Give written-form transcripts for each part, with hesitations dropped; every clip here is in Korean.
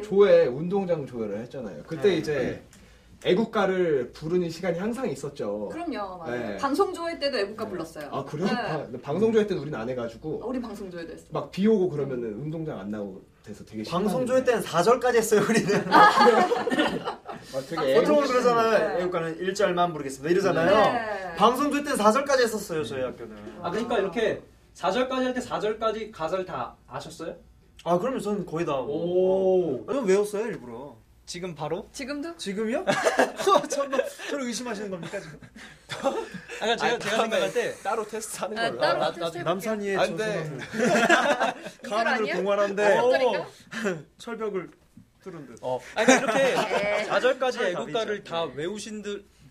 조회 운동장 조회를 했잖아요. 그때 이제 애국가를 부르는 시간이 항상 있었죠. 그럼요. 맞아요. 네. 방송 조회 때도 애국가 불렀어요. 아 그래요? 네. 방송 조회 때는 우리는 안 해가지고 우리 방송 조회도 했어. 막 비 오고 그러면은 운동장 안 나오고 돼서 되게 방송 조회 때는 4절까지 했어요 우리는. 되게 보통은 그러잖아요. 네. 애국가는 1절만 부르겠습니다 이러잖아요. 네. 방송 조회 때는 4절까지 했었어요 저희 학교는. 그러니까 이렇게 4절까지 할 때 4절까지 가사를 다 아셨어요? 아 그러면 저는 거의 다. 오. 저는 외웠어요 일부러. 지금 바로? 지금도? 지금요? 저를 의심하시는 겁니까 지금? 제가 생각할 때 따로 테스트 하는 걸로. 따로 테스트 남산이의 안 돼. 가문을 아니야? 공활한데 어. 철벽을 뚫은 듯. 그러니까 이렇게 네. 4절까지 다 애국가를 다르죠. 다 외우신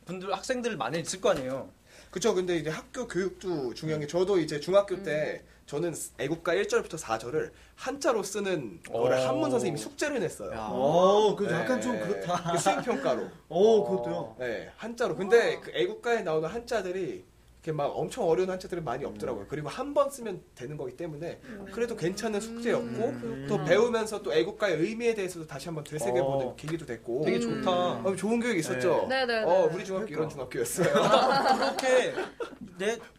분들 학생들 많이 있을 거 아니에요. 그쵸. 근데 이제 학교 교육도 중요한 게 저도 이제 중학교 때 저는 애국가 1절부터 4절을 한자로 쓰는 거를 한문 선생님이 숙제를 냈어요. 그죠. 약간 좀 그렇다. 그 수행평가로. 그것도요. 네, 한자로. 근데 그 애국가에 나오는 한자들이 이렇게 막 엄청 어려운 한자들은 많이 없더라고요. 그리고 한 번 쓰면 되는 거기 때문에 그래도 괜찮은 숙제였고 또 배우면서 또 애국가의 의미에 대해서도 다시 한번 되새겨보는 계기도 됐고 되게 좋다. 좋은 교육이 있었죠. 네네. 우리 중학교 이런 중학교였어요. 그렇게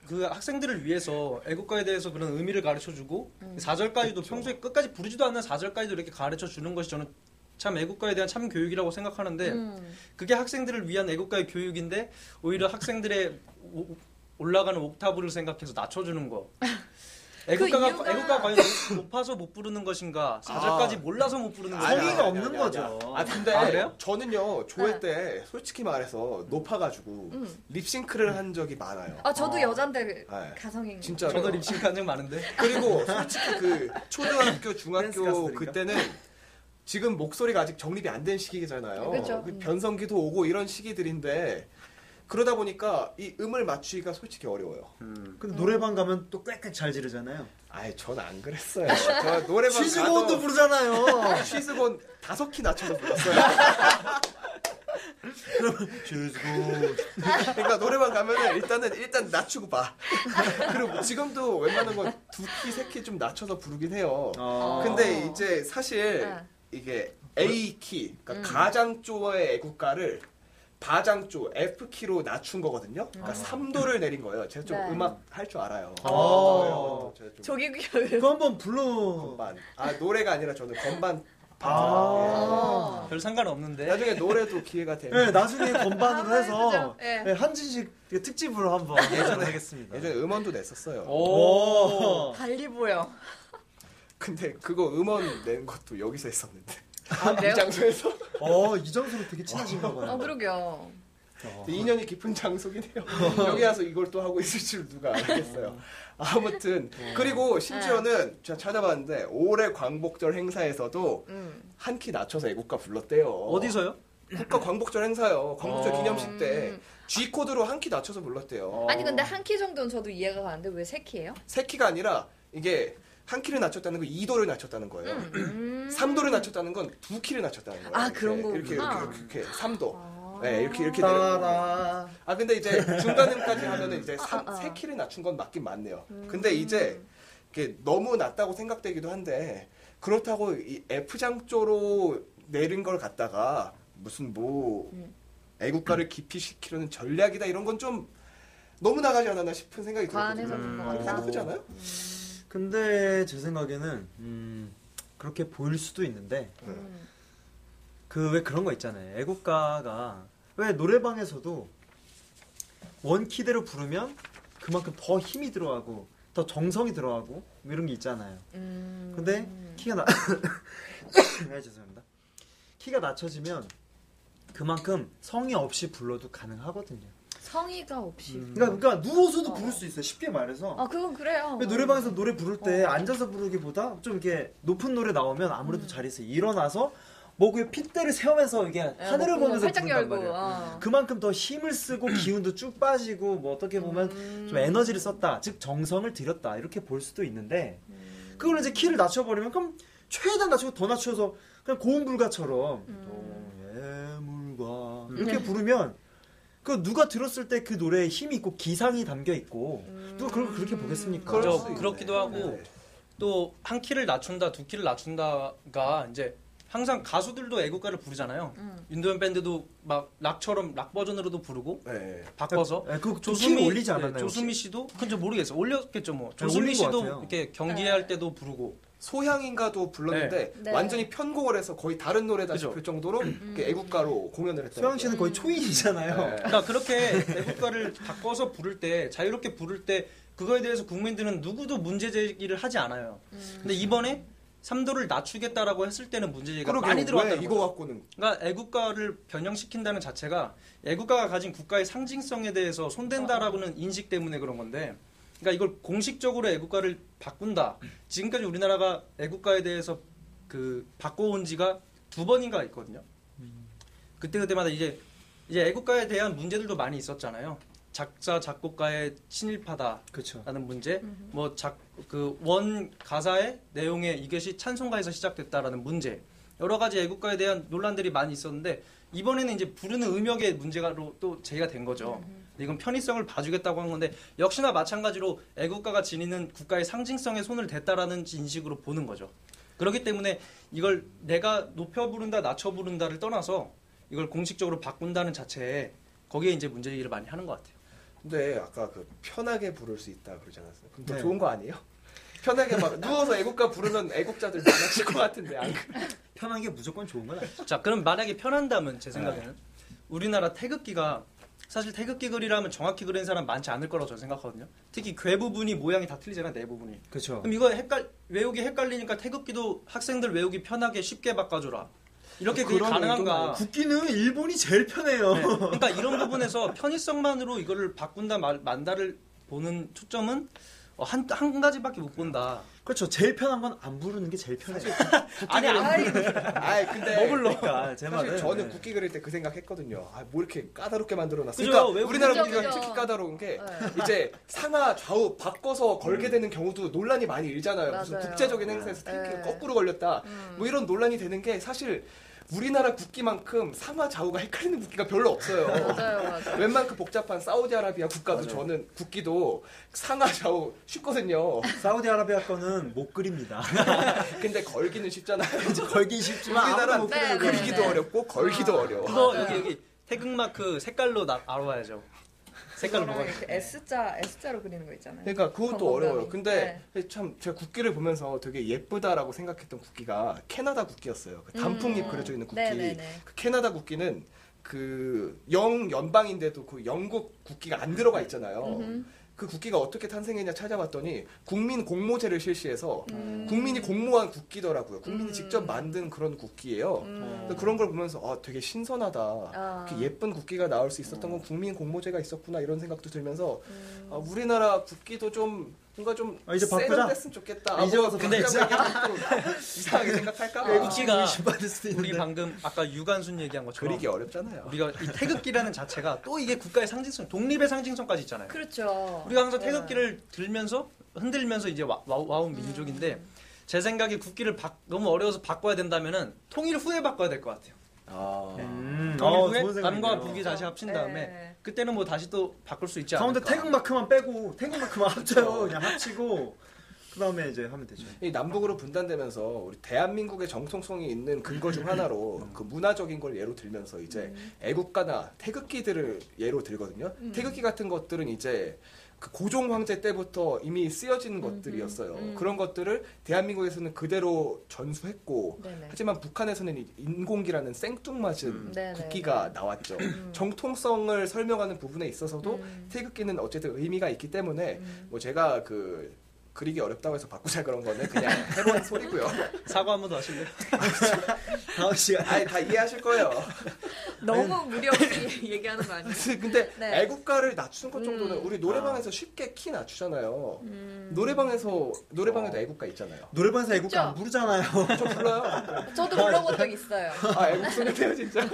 그 학생들을 위해서 애국가에 대해서 그런 의미를 가르쳐주고 4절까지도 평소에 끝까지 부르지도 않는 4절까지도 이렇게 가르쳐주는 것이 저는 참 애국가에 대한 참 교육이라고 생각하는데 그게 학생들을 위한 애국가의 교육인데 오히려 학생들의 올라가는 옥타브를 생각해서 낮춰주는 거. 애국가가 과연 높아서 못 부르는 것인가 4절까지 몰라서 못 부르는 것인가. 성의가 없는 거죠. 근데 그래요? 저는요 조회 때 솔직히 말해서 높아가지고 립싱크를 한 적이 많아요. 저도 여잔데 네. 가성인. 진짜 저도 립싱크 한 적 많은데. 그리고 솔직히 그 초등학교 댄스 중학교 가수들인가? 그때는 지금 목소리가 아직 정립이 안 된 시기잖아요. 그렇죠. 그 변성기도 오고 이런 시기들인데 그러다 보니까 이 음을 맞추기가 솔직히 어려워요. 근데 노래방 가면 또 꽥꽥 잘 지르잖아요. 전 안 그랬어요. 저 노래방 쉬즈본도 가도 부르잖아요. 쉬즈본 5키 낮춰서 불렀어요. 쉬즈본. 그러니까 노래방 가면은 일단 낮추고 봐. 그리고 지금도 웬만한 건 2키, 3키 좀 낮춰서 부르긴 해요. 근데 이제 사실 이게 A키, 그러니까 가장조의 애국가를 바장조 F키로 낮춘 거거든요. 그러니까 3도를 내린 거예요. 제가 좀 네. 음악 할 줄 알아요. 제가 좀 저기 그거 한번 불러. 건반. 노래가 아니라 저는 건반. 별 상관없는데. 나중에 노래도 기회가 되면. 네, 나중에 건반으로 해서 그죠? 네. 네, 한진식 특집으로 한번 예전에 하겠습니다. 예전에 음원도 냈었어요. 오. 달리 보여. 근데 그거 음원 낸 것도 여기서 했었는데. 그래요? 이 장소에서. 이 장소로 되게 친하신가 봐요. 그러게요. 인연이 깊은 장소긴 해요. 여기 와서 이걸 또 하고 있을 줄 누가 알겠어요. 아무튼 그리고 심지어는 제가 찾아봤는데 올해 광복절 행사에서도 한 키 낮춰서 애국가 불렀대요. 어디서요? 국가 광복절 행사요. 광복절 기념식 때 G 코드로 한 키 낮춰서 불렀대요. 아니 근데 한 키 정도는 저도 이해가 가는데 왜 세 키예요? 세 키가 아니라 이게 한 키를 낮췄다는 건 2도를 낮췄다는 거예요. 3도를 낮췄다는 건 2키를 낮췄다는 거예요. 그런 이렇게 거구나. 이렇게 3도. 네, 이렇게 내려. 근데 이제 중간음까지 하면은 이제 3키를 낮춘 건 맞긴 맞네요. 근데 이제 이게 너무 낮다고 생각되기도 한데 그렇다고 이 F장조로 내린 걸 갖다가 무슨 애국가를 깊이시키려는 전략이다 이런 건 좀 너무 나가지 않았나 싶은 생각이 과한해서 들거든요. 그런 것 같다. 나쁘지 않아요? 근데 제 생각에는 그렇게 보일 수도 있는데 왜 그런 거 있잖아요. 애국가가 왜 노래방에서도 원키대로 부르면 그만큼 더 힘이 들어가고 더 정성이 들어가고 이런 게 있잖아요. 근데 키가 네, 죄송합니다. 키가 낮춰지면 그만큼 성의 없이 불러도 가능하거든요. 성의가 없이. 그러니까 누워서도 부를 수 있어요. 쉽게 말해서. 그건 그래요. 노래방에서 노래 부를 때 앉아서 부르기보다 좀 이렇게 높은 노래 나오면 아무래도 자리에서 일어나서 그 핏대를 세우면서 이게 하늘을 보면서 활짝 부른단 열고. 말이에요. 그만큼 더 힘을 쓰고 기운도 쭉 빠지고 어떻게 보면 좀 에너지를 썼다, 즉 정성을 들였다 이렇게 볼 수도 있는데 그걸 이제 키를 낮춰버리면 그럼 최대한 낮추고 더 낮춰서 그냥 고음불가처럼 예물과 이렇게 부르면 그 누가 들었을 때 그 노래에 힘이 있고 기상이 담겨 있고 누가 그걸 그렇게 보겠습니까? 그렇기도 하고 또 한 키를 낮춘다, 2키를 낮춘다가 이제 항상 가수들도 애국가를 부르잖아요. 윤도현 밴드도 막 락처럼 락 버전으로도 부르고 네. 바꿔서 그 조수미 올리지 않았나요? 조수미 씨도 그건 모르겠어요. 올렸겠죠 뭐. 네, 조수미 올린 것 씨도 같아요. 이렇게 경기할 때도 부르고 소향인가도 불렀는데 네. 완전히 편곡을 해서 거의 다른 노래다 그죠. 싶을 정도로 이렇게 애국가로 공연을 했어요. 소영 씨는 거의 초인이잖아요. 네. 그러니까 그렇게 애국가를 바꿔서 부를 때 자유롭게 부를 때 그거에 대해서 국민들은 누구도 문제 제기를 하지 않아요. 근데 이번에 3도를 낮추겠다라고 했을 때는 문제 제기가 많이 들어왔다는 이거 거죠. 갖고는 그러니까 애국가를 변형시킨다는 자체가 애국가가 가진 국가의 상징성에 대해서 손댄다라고는 인식 때문에 그런 건데, 그러니까 이걸 공식적으로 애국가를 바꾼다. 지금까지 우리나라가 애국가에 대해서 그 바꿔온 지가 2번인가 있거든요. 그때마다 이제 애국가에 대한 문제들도 많이 있었잖아요. 작사 작곡가의 친일파다라는 그렇죠. 문제, 뭐 그 원 가사의 내용에 이것이 찬송가에서 시작됐다라는 문제, 여러 가지 애국가에 대한 논란들이 많이 있었는데 이번에는 이제 부르는 음역의 문제가로 또 제기가 된 거죠. 이건 편의성을 봐주겠다고 한 건데 역시나 마찬가지로 애국가가 지니는 국가의 상징성에 손을 댔다라는 인식으로 보는 거죠. 그렇기 때문에 이걸 내가 높여 부른다, 낮춰 부른다를 떠나서 이걸 공식적으로 바꾼다는 자체에 거기에 이제 문제 제기를 많이 하는 것 같아요. 근데 아까 그 편하게 부를 수 있다 그러지 않았어요? 그럼 더 네. 좋은 거 아니에요? 편하게 막 누워서 애국가 부르면 애국자들 많아질 것 같은데 안 그래요? 편한 게 무조건 좋은 건 아니죠. 자, 그럼 만약에 편한다면 제 생각에는 우리나라 태극기가 사실 태극기 그리라면 정확히 그린 사람 많지 않을 거라고 저는 생각하거든요. 특히 궤 부분이 모양이 다 틀리잖아요, 내 부분이. 그렇죠. 그럼 이거 외우기 헷갈리니까 태극기도 학생들 외우기 편하게 쉽게 바꿔줘라. 이렇게 그게 가능한가? 국기는 일본이 제일 편해요. 네. 그러니까 이런 부분에서 편의성만으로 이거를 바꾼다 만다를 보는 초점은 한 가지밖에 못 본다. 그렇죠. 제일 편한 건 안 부르는 게 제일 편해요. 아니 아이 근데 뭐 불러니까 제 사실 말은. 저는 국기 그릴 때 그 생각했거든요. 뭐 이렇게 까다롭게 만들어놨어. 그죠? 그러니까 왜 우리나라 그죠, 국기가 그죠. 특히 까다로운 게 네. 이제 상하 좌우 바꿔서 걸게 되는 경우도 논란이 많이 일잖아요. 무슨 맞아요. 국제적인 행사에서 태극기가 네. 거꾸로 걸렸다. 뭐 이런 논란이 되는 게 사실 우리나라 국기만큼 상하 좌우가 헷갈리는 국기가 별로 없어요. 맞아요. 웬만큼 복잡한 사우디아라비아 국가도 맞아요. 저는 국기도 상하 좌우 쉽거든요. 사우디아라비아 거는 못 그립니다. 근데 걸기는 쉽잖아요. 걸기 쉽지만 우리나라 아무도 못 네, 그려요. 네. 그리기도 어렵고 걸기도 어려워. 그거 맞아요. 여기 태극 마크 색깔로 알아봐야죠. 색깔로 뭐가 이렇게 S자로 그리는 거 있잖아요. 그러니까 그것도 건강이. 어려워요. 근데 참 제가 국기를 보면서 되게 예쁘다라고 생각했던 국기가 캐나다 국기였어요. 그 단풍잎 그려져 있는 국기. 네네네. 그 캐나다 국기는 그 영연방인데도 그 영국 국기가 안 들어가 있잖아요. 그 국기가 어떻게 탄생했냐 찾아봤더니 국민 공모제를 실시해서 국민이 공모한 국기더라고요. 국민이 직접 만든 그런 국기예요. 그래서 그런 걸 보면서 되게 신선하다. 이렇게 예쁜 국기가 나올 수 있었던 건 국민 공모제가 있었구나 이런 생각도 들면서 우리나라 국기도 좀 뭔가 좀 이제 바꾸자. 세련됐으면 좋겠다. 이제 와서 근데 바꾸자고 이상하게 생각할까 봐. 국기가 받을 수도 우리 있는데. 방금 아까 유관순 얘기한 것처럼 그리기 어렵잖아요. 우리가 이 태극기라는 자체가 또 이게 국가의 상징성, 독립의 상징성까지 있잖아요. 그렇죠. 우리가 항상 태극기를 들면서 흔들면서 이제 와온 민족인데 제 생각에 국기를 너무 어려워서 바꿔야 된다면은 통일 후에 바꿔야 될 것 같아요. 통일 후에 남과 북이 다시 합친 다음에 네. 그때는 뭐 다시 또 바꿀 수 있지 가운데 않을까. 태극 마크만 빼고 태극 마크만 합쳐요. 그냥 합치고 그 다음에 이제 하면 되죠. 이 남북으로 분단되면서 우리 대한민국의 정통성이 있는 근거 중 하나로 그 문화적인 걸 예로 들면서 이제 애국가나 태극기들을 예로 들거든요. 태극기 같은 것들은 이제 그 고종 황제 때부터 이미 쓰여진 것들이었어요. 그런 것들을 대한민국에서는 그대로 전수했고 네네. 하지만 북한에서는 이 인공기라는 생뚱맞은 네네. 국기가 나왔죠. 정통성을 설명하는 부분에 있어서도 태극기는 어쨌든 의미가 있기 때문에 뭐 제가 그리기 어렵다고 해서 바꾸자 그런 거는 그냥 해본 소리고요. 사과 한 번 더 하실래요? 다음 시간. 다 이해하실 거예요. 너무 무리 없이 얘기하는 거 아니에요? 근데 네. 애국가를 낮추는 것 정도는 우리 노래방에서 쉽게 키 낮추잖아요. 노래방에도 애국가 있잖아요. 노래방에서 애국가 안 있죠? 부르잖아요. 저 불러요. 저도 불러본 적 있어요. 애국 소리네요 진짜.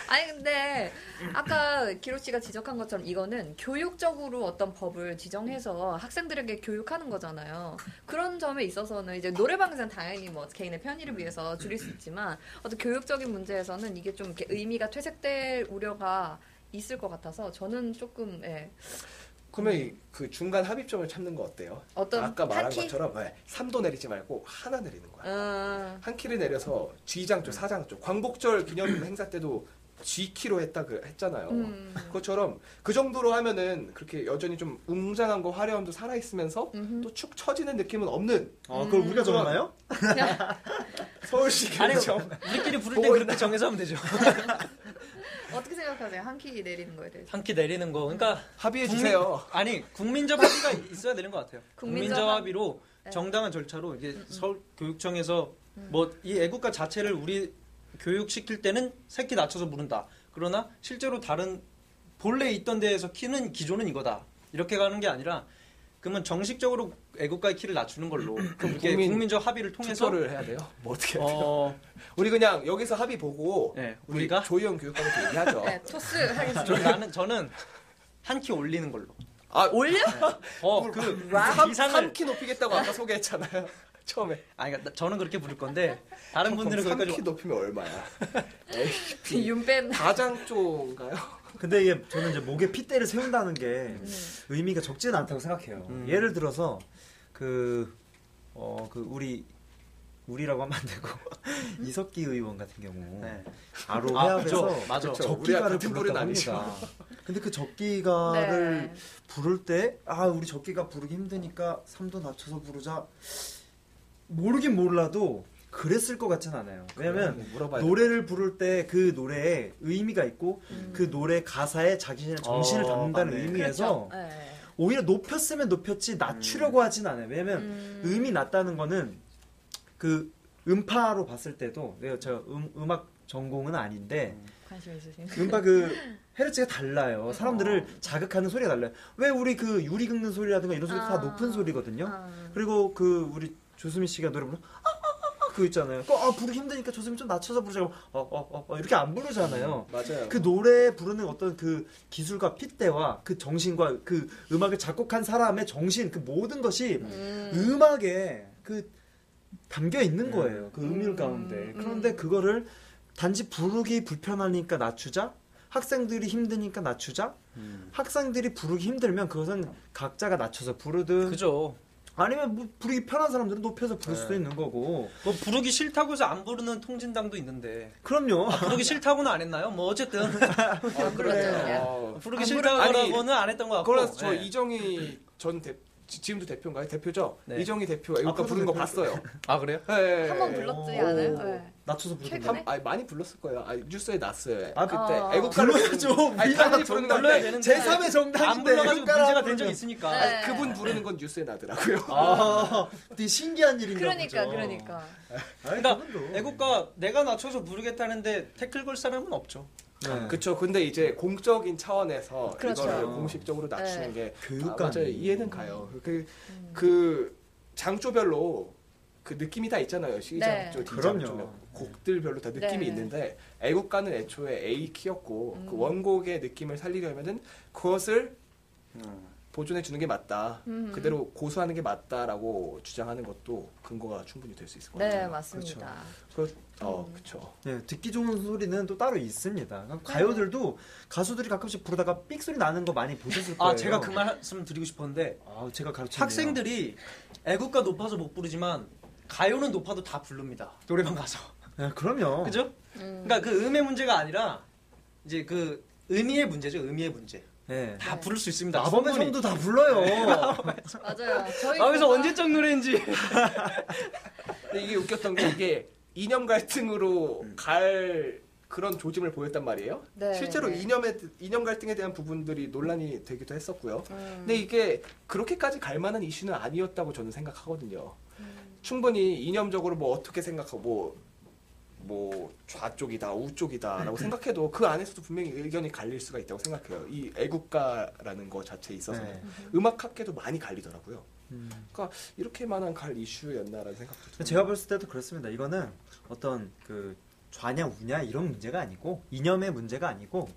아니 근데 아까 기로 씨가 지적한 것처럼 이거는 교육적으로 어떤 법을 지정해서 학생들에게 교육하는 거잖아요. 그런 점에 있어서는 이제 노래방에서는 당연히 뭐 개인의 편의를 위해서 줄일 수 있지만 어떤 교육적인 문제에서는 이게 좀 이렇게 의미가 퇴색될 우려가 있을 것 같아서 저는 조금 그러면 그 중간 합의점을 찾는 거 어때요? 어떤 아까 말한 한 키? 것처럼 3도 내리지 말고 하나 내리는 거야. 한 키를 내려서 G장 쪽, 사장 쪽. 광복절 기념 행사 때도 G키로 했잖아요. 그것처럼 그 정도로 하면은 그렇게 여전히 좀 웅장한 거 화려함도 살아있으면서 또 축 처지는 느낌은 없는. 그걸 우리가 정하나요? 서울시 교육청. 우리끼리 부를 때 그렇게 정해서 하면 되죠. 어떻게 생각하세요? 한 키 내리는 거에 대해서. 한 키 내리는 거. 그러니까 합의해 주세요. 국민적 합의가 있어야 되는 것 같아요. 국민적 합의로 네. 정당한 절차로 이게 서울 교육청에서 뭐 이 애국가 자체를 우리 교육시킬 때는 세 키 낮춰서 부른다. 그러나 실제로 다른 본래 있던 데에서 키는 기존은 이거다. 이렇게 가는 게 아니라 그러면 정식적으로 애국가의 키를 낮추는 걸로 이렇게 국민적 합의를 통해서 투표를 해야 돼요? 뭐 어떻게 해야 돼요? 우리 그냥 여기서 합의 보고 네, 우리 우리가 조희영 교육감한테 얘기하죠. 네, 토스 하겠습니다. 저는 한 키 올리는 걸로. 올려? 그 3키 높이겠다고 아까 소개했잖아요. 처음에. 그러니까 저는 그렇게 부를 건데 다른 분들은 3키 높이면 얼마야? 윤뺀 가장조인가요? 근데 이게 저는 이제 목에 핏대를 세운다는 게 의미가 적지는 않다고 생각해요. 예를 들어서 우리라고 하면 안 되고 이석기 의원 같은 경우 아로 회합에서 맞아. 적기가를 불렀다고 합니다. 근데 그 적기가를 부를 때 우리 적기가 부르기 힘드니까 3도 낮춰서 부르자. 모르긴 몰라도 그랬을 것 같진 않아요. 왜냐면 노래를 부를 때 그 노래에 의미가 있고 그 노래 가사에 자기의 정신을 담는다는 의미에서 그렇죠. 오히려 높였으면 높였지 낮추려고 하진 않아요. 왜냐면 음이 낮다는 거는 그 음파로 봤을 때도 제가 음악 전공은 아닌데 관심 있으신 음파 헤르츠가 달라요. 사람들을 자극하는 소리가 달라요. 왜 우리 그 유리 긁는 소리라든가 이런 소리 다 높은 소리거든요. 그리고 우리 조수미 씨가 노래 부르면 그거 있잖아요. 부르기 힘드니까 조수미 좀 낮춰서 부르자고 이렇게 안 부르잖아요. 맞아요. 그 노래 부르는 어떤 그 기술과 핏대와 그 정신과 그 음악을 작곡한 사람의 정신 그 모든 것이 음악에 담겨 있는 거예요. 그 음률 가운데. 그런데 그거를 단지 부르기 불편하니까 낮추자. 학생들이 힘드니까 낮추자. 학생들이 부르기 힘들면 그것은 각자가 낮춰서 부르든. 그죠. 아니면 뭐 부르기 편한 사람들은 높여서 부를 수도 있는 거고. 뭐 부르기 싫다고 해서 안 부르는 통진당도 있는데. 그럼요. 부르기 싫다고는 안 했나요? 뭐 어쨌든. 그렇죠. 부르기 싫다고는 안 했던 것 같고. 그래서 저 이정희 전 지금도 대표인가요? 대표죠? 네. 이정희 대표 애국가 부르는 거 봤어요. 아 그래요? 네. 한 번 불렀지 않아요? 네. 낮춰서 부르는 최근에? 많이 불렀을 거예요. 뉴스에 났어요. 아, 그때 애국가를 불러야죠. 단지 부르는 거 불러야 되는데 제3의 정당인데 안 불러가지고 애국가라고 문제가 된 적이 부르면. 있으니까. 네. 그분 부르는 건 뉴스에 나더라고요. 되게 신기한 일인가 보죠. 그러니까. 그러니까 애국가 내가 낮춰서 부르겠다는데 태클 걸 사람은 없죠. 네. 그렇죠. 근데 이제 공적인 차원에서 그렇죠. 이거를 공식적으로 낮추는 게 교육감 맞아요. 이해는 가요. 그 장조별로 그 느낌이 다 있잖아요. C장조, D장조 곡들별로 다 느낌이 있는데 애국가는 애초에 A 키였고 그 원곡의 느낌을 살리려면은 그것을 보존해 주는 게 맞다. 그대로 고수하는 게 맞다라고 주장하는 것도 근거가 충분히 될 수 있을 것 같아요. 네, 맞습니다. 그렇죠. 네, 듣기 좋은 소리는 또 따로 있습니다. 가요들도 가수들이 가끔씩 부르다가 삑 소리 나는 거 많이 보셨을 거예요. 제가 그 말씀 드리고 싶었는데 제가 가르쳤네요. 학생들이 애국가 높아서 못 부르지만 가요는 높아도 다 부릅니다. 노래방 가서. 네, 그럼요. 그죠? 그러니까 그 음의 문제가 아니라 이제 그 의미의 문제죠. 의미의 문제. 네. 다 부를 수 있습니다. 마법의 충분히. 성도 다 불러요. 맞아요. 저희 그래서 언제적 노래인지. 근데 이게 웃겼던 게 이게 이념 갈등으로 갈 그런 조짐을 보였단 말이에요. 네, 실제로 네. 이념 갈등에 대한 부분들이 논란이 되기도 했었고요. 근데 이게 그렇게까지 갈 만한 이슈는 아니었다고 저는 생각하거든요. 충분히 이념적으로 뭐 어떻게 생각하고 뭐 좌쪽이다 우쪽이다라고 생각해도 그 안에서도 분명히 의견이 갈릴 수가 있다고 생각해요. 이 애국가라는 거 자체에 있어서는 네. 음악학계도 많이 갈리더라고요. 그러니까 이렇게만한 갈 이슈였나라는 생각도 들어요. 제가 봤을 때도 그렇습니다. 이거는 어떤 좌냐 우냐 이런 문제가 아니고 이념의 문제가 아니고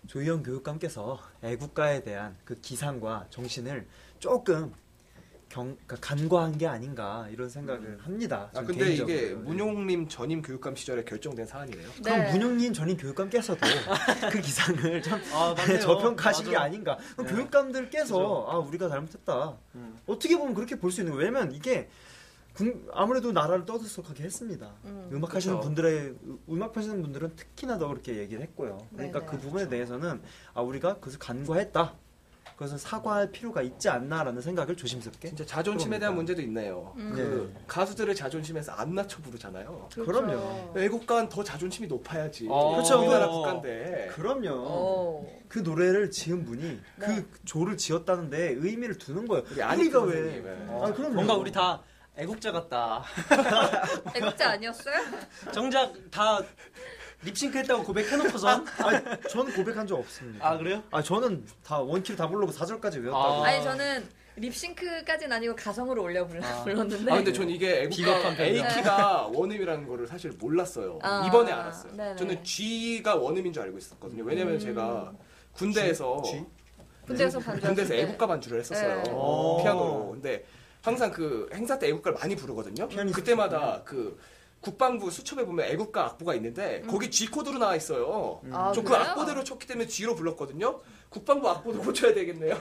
조희영 교육감께서 애국가에 대한 그 기상과 정신을 조금 그러니까 간과한 게 아닌가 이런 생각을 합니다. 아 근데 이게 문용님 전임 교육감 시절에 결정된 사안이네요. 네. 그럼 문용님 전임 교육감께서도 그 기상을 좀 저평가하신 게 아닌가. 그럼 교육감들께서 아 우리가 잘못했다. 어떻게 보면 그렇게 볼 수 있는 거예요. 왜냐면 이게 아무래도 나라를 떠들썩하게 했습니다. 음악 하시는 분들은 특히나 더 그렇게 얘기를 했고요. 그러니까 네네. 그 부분에 대해서는 아 우리가 그것을 간과했다. 그것은 사과할 필요가 있지 않나라는 생각을 조심스럽게. 진짜 자존심에 대한 해봅니다. 문제도 있네요. 그 가수들의 자존심에서 안 낮춰 부르잖아요. 그럼요. 애국가는 더 자존심이 높아야지. 그렇죠. 우리나라 국가인데. 그럼요. 그 노래를 지은 분이 그 조를 지었다는데 의미를 두는 거예요. 우리가 왜? 아, 그럼 뭔가 우리 다 애국자 같다. 애국자 아니었어요? 정작 다 립싱크했다고 고백해놓고선. 저는 고백한 적 없습니다. 아 그래요? 저는 다 원키로 다 부르고 4절까지 외웠다고. 아니 저는 립싱크까지는 아니고 가성으로 올려 불렀는데. 아 근데 전 이게 애국가 A키가 원음이라는 거를 사실 몰랐어요. 이번에 알았어요. 네네. 저는 G가 원음인 줄 알고 있었거든요. 왜냐면 제가 군대에서 반주했을 때. 애국가 반주를 했었어요. 네. 피아노로. 근데 항상 그 행사 때 애국가를 많이 부르거든요. 그때마다 그 국방부 수첩에 보면 애국가 악보가 있는데 거기 G 코드로 나와 있어요. 아, 저 그 그래요? 악보대로 쳤기 때문에 G로 불렀거든요. 국방부 악보도 고쳐야 되겠네요.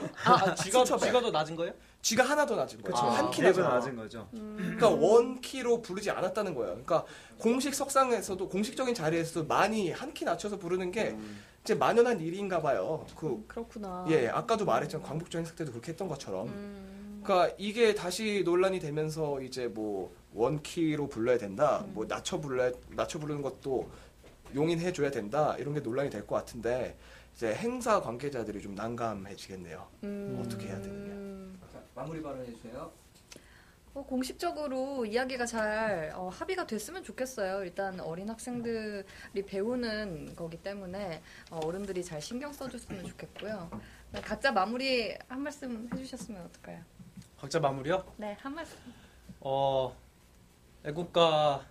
G가 더 낮은 거예요? G가 하나 더 낮은 거죠. 한 키 레벨 낮은 낮은 거죠. 그러니까 원 키로 부르지 않았다는 거예요. 그러니까 공식 석상에서도 공식적인 자리에서도 많이 한 키 낮춰서 부르는 게 이제 만연한 일인가 봐요. 그렇구나. 예, 아까도 말했지만 광복절 행사 때도 그렇게 했던 것처럼. 그러니까 이게 다시 논란이 되면서 이제 뭐 원키로 불러야 된다, 뭐 낮춰 부르는 것도 용인해 줘야 된다 이런 게 논란이 될 것 같은데 이제 행사 관계자들이 좀 난감해지겠네요. 어떻게 해야 되느냐. 마무리 발언해 주세요. 공식적으로 이야기가 잘 합의가 됐으면 좋겠어요. 일단 어린 학생들이 배우는 거기 때문에 어른들이 잘 신경 써줬으면 좋겠고요. 네, 각자 마무리 한 말씀 해주셨으면 어떨까요? 각자 마무리요? 네, 한 말씀. 애국가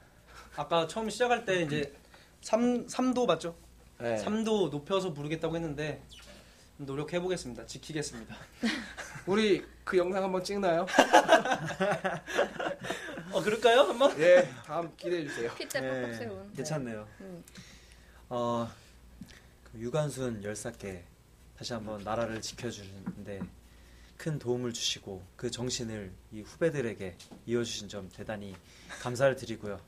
아까 처음 시작할 때 이제 3도 맞죠? 네. 3도 높여서 부르겠다고 했는데 노력해 보겠습니다. 지키겠습니다. 우리 그 영상 한번 찍나요? 그럴까요? 한번? 예, 다음 기대해 주세요. 핏대 뻑뻑 세운. 괜찮네요. 그 유관순 열사께 다시 한번 나라를 지켜주는데 큰 도움을 주시고 그 정신을 이 후배들에게 이어주신 점 대단히 감사를 드리고요.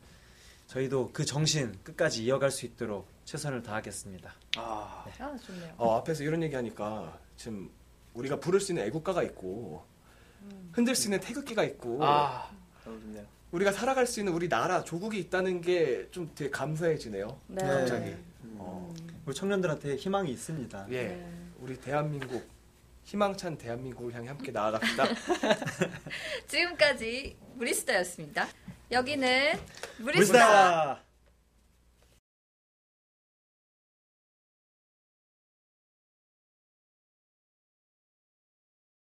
저희도 그 정신 끝까지 이어갈 수 있도록 최선을 다하겠습니다. 좋네요. 앞에서 이런 얘기하니까 지금 우리가 부를 수 있는 애국가가 있고 흔들 수 있는 태극기가 있고 너무 좋네요. 우리가 살아갈 수 있는 우리 나라 조국이 있다는 게 좀 되게 감사해지네요. 네. 갑자기. 우리 청년들한테 희망이 있습니다. 예, 네. 우리 대한민국 희망찬 대한민국을 향해 함께 나아갑시다. 지금까지 무리스타였습니다. 여기는 무리스타. 무리스타!